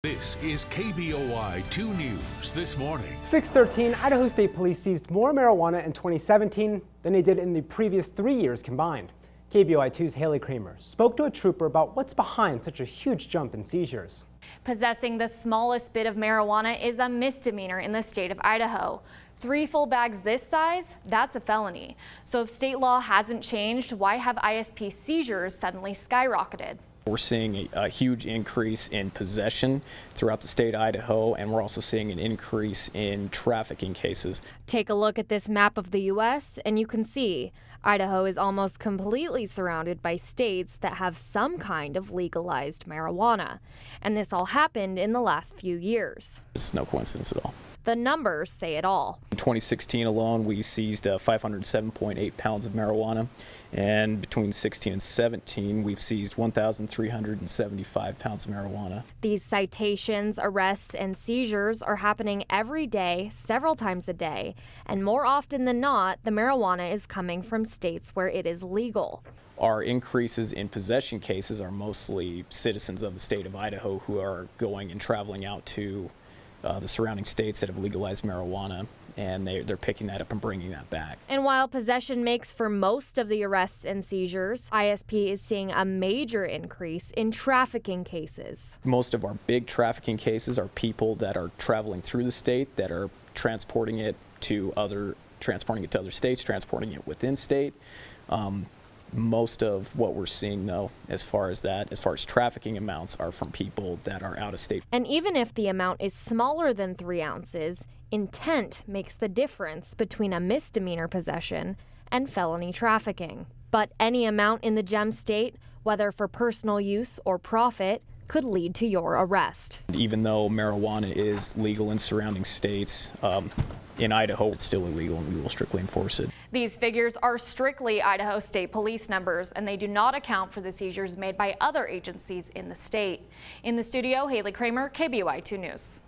This is KBOI 2 News this morning. 6:13, Idaho State Police seized more marijuana in 2017 than they did in the previous 3 years combined. KBOI 2's Haley Kramer spoke to a trooper about what's behind such a huge jump in seizures. Possessing the smallest bit of marijuana is a misdemeanor in the state of Idaho. 3 full bags this size, that's a felony. So if state law hasn't changed, why have ISP seizures suddenly skyrocketed? We're seeing a huge increase in possession throughout the state of Idaho, and we're also seeing an increase in trafficking cases. Take a look at this map of the U.S. and you can see Idaho is almost completely surrounded by states that have some kind of legalized marijuana. And this all happened in the last few years. It's no coincidence at all. The numbers say it all. In 2016 alone, we seized 507.8 pounds of marijuana, and between 16 and 17, we've seized 1,375 pounds of marijuana. These citations, arrests, and seizures are happening every day, several times a day, and more often than not, the marijuana is coming from states where it is legal. Our increases in possession cases are mostly citizens of the state of Idaho who are going and traveling out to the surrounding states that have legalized marijuana, and they're picking that up and bringing that back. And while possession makes for most of the arrests and seizures, ISP is seeing a major increase in trafficking cases. Most of our big trafficking cases are people that are traveling through the state that are transporting it to other states, transporting it within state. Most of what we're seeing, though, as far as trafficking amounts, are from people that are out of state. And even if the amount is smaller than 3 ounces, intent makes the difference between a misdemeanor possession and felony trafficking. But any amount in the gem state, whether for personal use or profit, could lead to your arrest. Even though marijuana is legal in surrounding states, in Idaho, it's still illegal, and we will strictly enforce it. These figures are strictly Idaho State Police numbers, and they do not account for the seizures made by other agencies in the state. In the studio, Haley Kramer, KBOI 2 News.